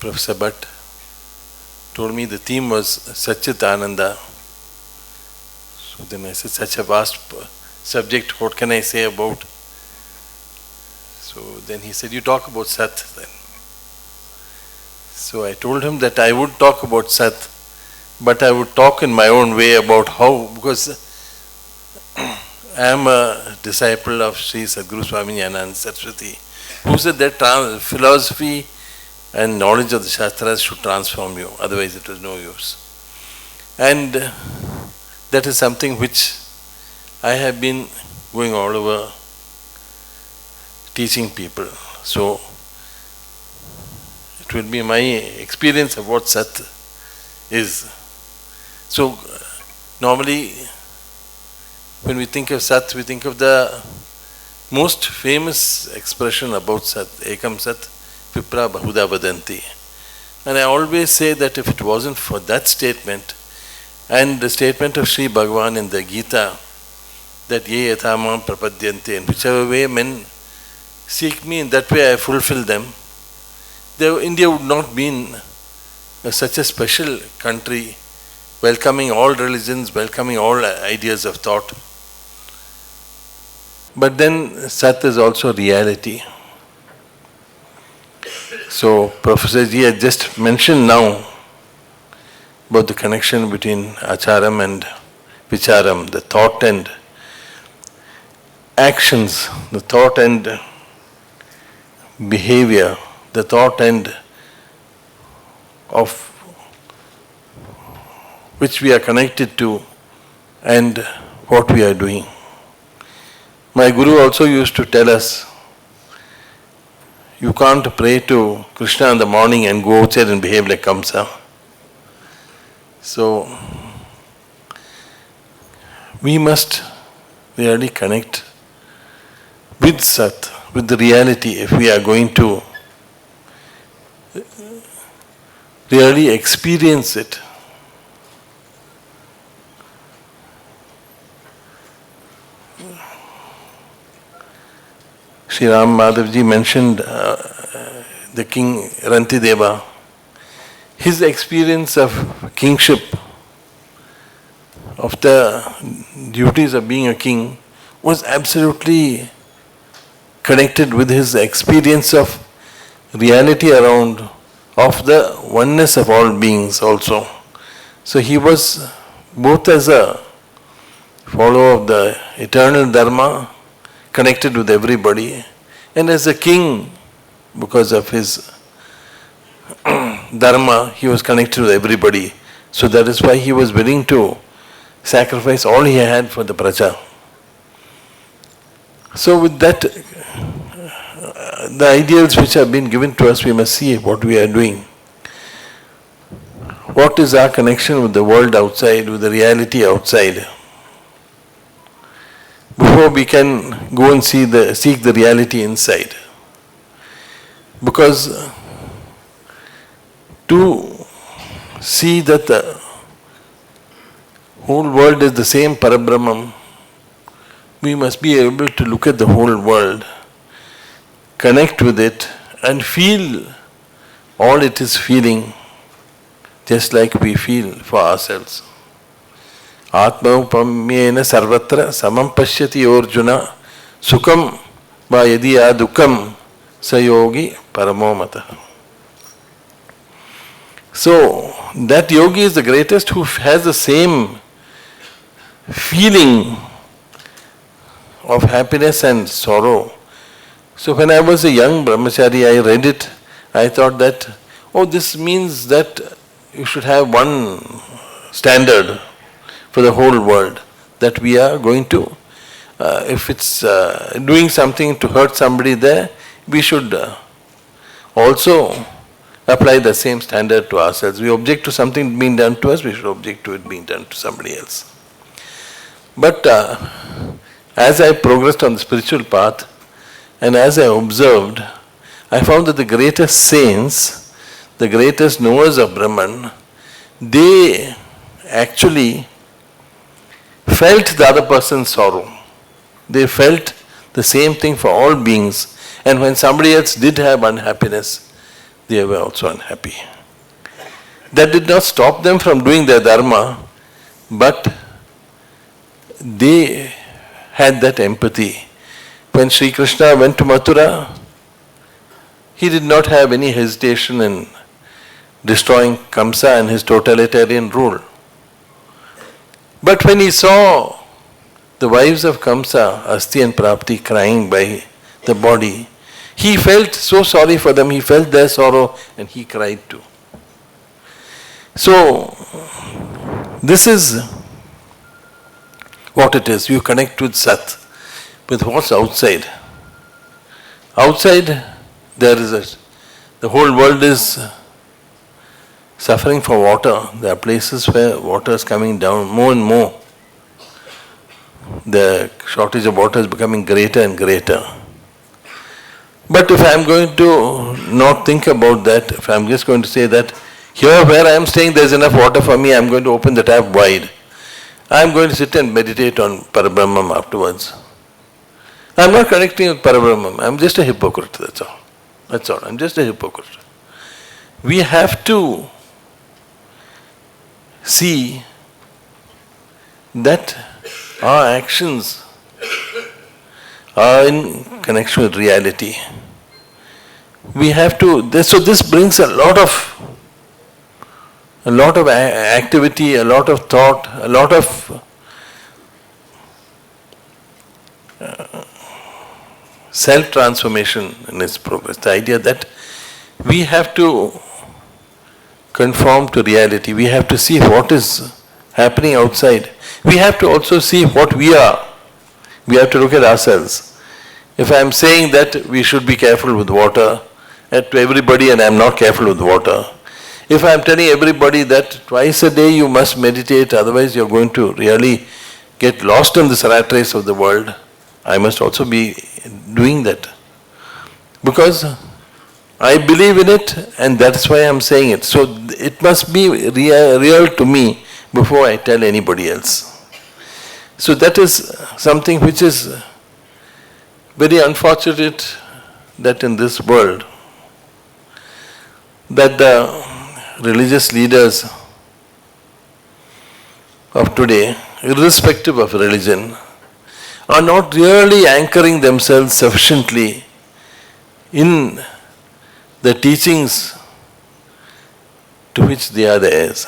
Professor Bhatt told me the theme was Sat-Chit-Ananda. So then I said, such a vast subject, what can I say about? So then he said, you talk about Sat then. So I told him that I would talk about Sat, but I would talk in my own way about how, because I am a disciple of Sri Sadguru Swami and Saraswati, who said that philosophy and knowledge of the Shastras should transform you, otherwise it was no use. And that is something which I have been going all over teaching people. So it will be my experience of what Sat is. So normally when we think of Sat, we think of the most famous expression about Sat, Ekam Sat, Vipra Bahuda Vadanti. And I always say that if it wasn't for that statement and the statement of Sri Bhagavan in the Gita, that ye yathamam prapadyante, in whichever way men seek me, in that way I fulfill them, India would not be in such a special country, welcoming all religions, welcoming all ideas of thought. But then Sat is also reality. So Professor Ji had just mentioned now about the connection between Acharam and Vicharam, the thought and actions, the thought and behavior, the thought and of which we are connected to and what we are doing. My Guru also used to tell us, you can't pray to Krishna in the morning and go outside and behave like Kamsa. So, we must really connect with Sat, with the reality, if we are going to really experience it. Sri Ram Madhavji mentioned the king Rantideva. His experience of kingship, of the duties of being a king, was absolutely connected with his experience of reality around, of the oneness of all beings also. So he was both as a follower of the eternal Dharma, connected with everybody, and as a king, because of his Dharma, he was connected with everybody. So that is why he was willing to sacrifice all he had for the Praja. So with that, the ideals which have been given to us, we must see what we are doing. What is our connection with the world outside, with the reality outside? Before we can go and seek the reality inside. Because to see that the whole world is the same Parabrahman, we must be able to look at the whole world, connect with it, and feel all it is feeling, just like we feel for ourselves. Atmaupamyena sarvatra samam pashyati orjuna sukham va yadiya dukkam sayogi paramomata. So, that yogi is the greatest who has the same feeling of happiness and sorrow. So when I was a young brahmachari, I read it, I thought that, this means that you should have one standard for the whole world, that we are going to, if it's doing something to hurt somebody there, we should also apply the same standard to ourselves. We object to something being done to us, we should object to it being done to somebody else. But as I progressed on the spiritual path, and as I observed, I found that the greatest saints, the greatest knowers of Brahman, they actually felt the other person's sorrow. They felt the same thing for all beings. And when somebody else did have unhappiness, they were also unhappy. That did not stop them from doing their dharma, but they had that empathy. When Sri Krishna went to Mathura, he did not have any hesitation in destroying Kamsa and his totalitarian rule. But when he saw the wives of Kamsa, Asti and Prapti, crying by the body, he felt so sorry for them, he felt their sorrow and he cried too. So, this is what it is. You connect with Sat, with what's outside. Outside, the whole world is suffering for water. There are places where water is coming down more and more. The shortage of water is becoming greater and greater. But if I am going to not think about that, if I am just going to say that here where I am staying there is enough water for me, I am going to open the tap wide. I am going to sit and meditate on Parabrahmam afterwards. I am not connecting with Parabrahmam. I am just a hypocrite, that's all. That's all. I am just a hypocrite. We have to see that our actions are in connection with reality. We have to, so this brings a lot of activity, a lot of thought, a lot of self-transformation in its progress. The idea that we have to conform to reality. We have to see what is happening outside. We have to also see what we are. We have to look at ourselves. If I am saying that we should be careful with water to everybody and I am not careful with water, if I am telling everybody that twice a day you must meditate, otherwise you are going to really get lost in this rat race of the world, I must also be doing that. Because I believe in it and that's why I am saying it. So it must be real to me before I tell anybody else. So that is something which is very unfortunate, that in this world, that the religious leaders of today, irrespective of religion, are not really anchoring themselves sufficiently in the teachings to which they are the heirs,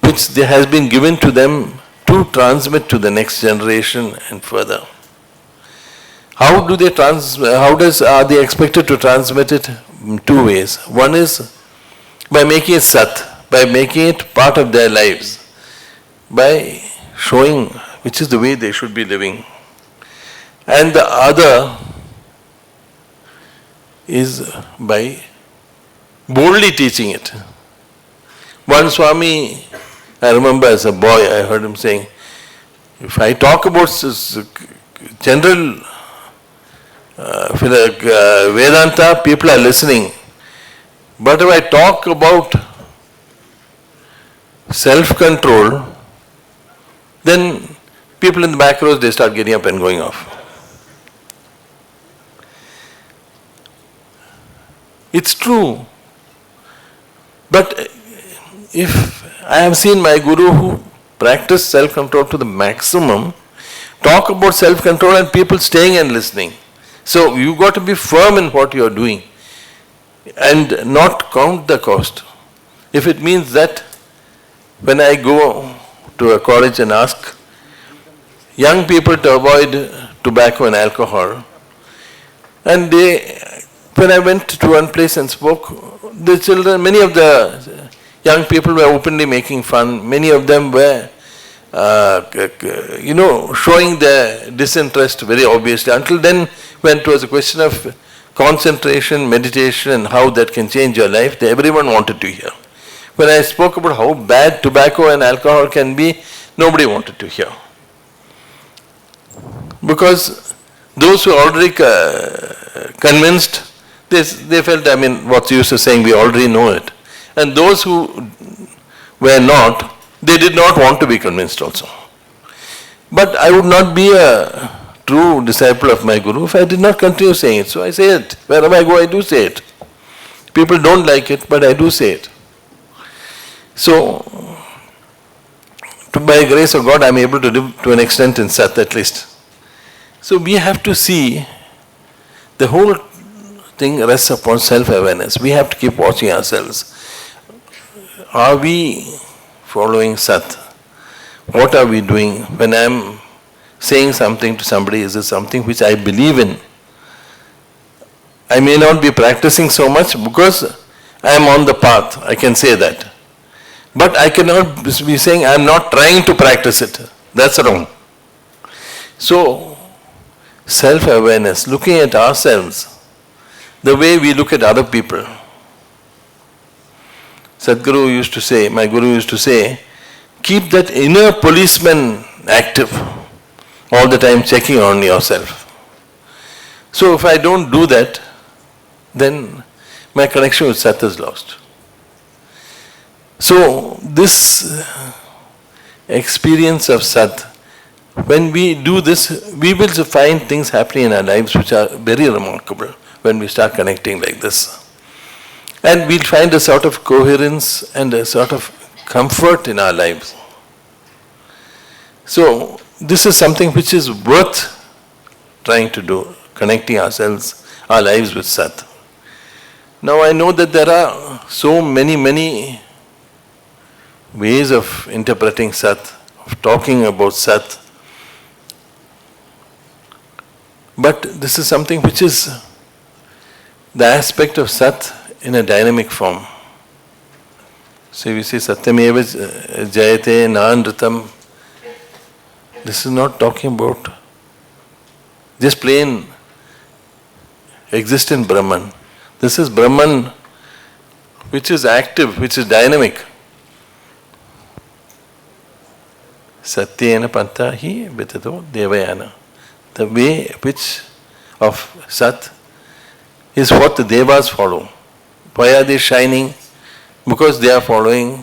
which has been given to them to transmit to the next generation and further. How do they are they expected to transmit it? In two ways. One is by making it Sat, by making it part of their lives, by showing which is the way they should be living. And the other is by boldly teaching it. One Swami, I remember as a boy, I heard him saying, if I talk about general Vedanta, people are listening. But if I talk about self-control, then people in the back rows, they start getting up and going off. It's true. But if I have seen my guru who practiced self-control to the maximum, talk about self-control and people staying and listening. So you got to be firm in what you are doing and not count the cost. If it means that when I go to a college and ask young people to avoid tobacco and alcohol, and when I went to one place and spoke, the children, many of the young people were openly making fun, many of them were showing their disinterest very obviously. Until then, when it was a question of concentration, meditation and how that can change your life, everyone wanted to hear. When I spoke about how bad tobacco and alcohol can be, nobody wanted to hear. Because those who are already convinced, they felt, what's the use of saying we already know it. And those who were not, they did not want to be convinced also. But I would not be a true disciple of my Guru if I did not continue saying it. So I say it. Wherever I go, I do say it. People don't like it, but I do say it. So, by grace of God, I am able to live to an extent in Sat at least. So we have to see the whole thing rests upon self-awareness. We have to keep watching ourselves. Are we following Sat? What are we doing? When I am saying something to somebody, is it something which I believe in? I may not be practicing so much because I am on the path, I can say that. But I cannot be saying I am not trying to practice it. That's wrong. So, self-awareness, looking at ourselves, the way we look at other people. Sadhguru used to say, my Guru used to say, keep that inner policeman active, all the time checking on yourself. So if I don't do that, then my connection with Sat is lost. So this experience of Sat, when we do this, we will find things happening in our lives which are very remarkable when we start connecting like this. And we'll find a sort of coherence and a sort of comfort in our lives. So this is something which is worth trying to do, connecting ourselves, our lives with Sat. Now I know that there are so many ways of interpreting Sat, of talking about Sat. But this is something which is the aspect of Sat in a dynamic form. So we say Satyameva Jayate Nanritam. This is not talking about just plain existent Brahman. This is Brahman which is active, which is dynamic. Satyena Panta hi vitato devayana. The way which of Sat is what the Devas follow. Why are they shining? Because they are following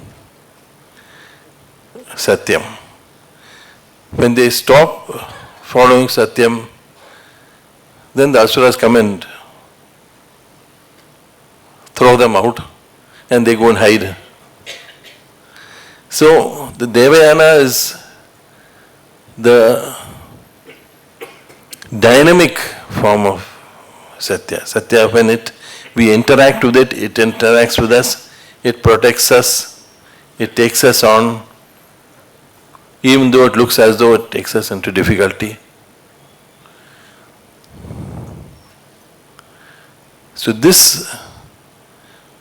Satyam. When they stop following Satyam, then the Asuras come and throw them out and they go and hide. So the Devayana is the dynamic form of Satya. Satya, when we interact with it, it interacts with us, it protects us, it takes us on, even though it looks as though it takes us into difficulty. So this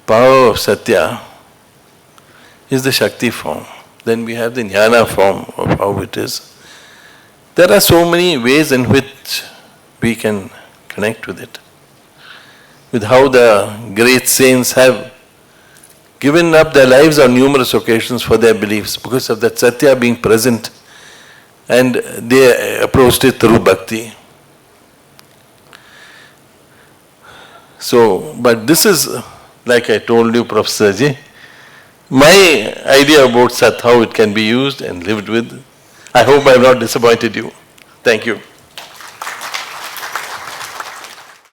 power of Satya is the Shakti form. Then we have the Jnana form of how it is. There are so many ways in which we can connect with it. With how the great saints have given up their lives on numerous occasions for their beliefs because of that Satya being present, and they approached it through bhakti. So, but this is, like I told you, Professor Ji, my idea about Sat, how it can be used and lived with. I hope I have not disappointed you. Thank you.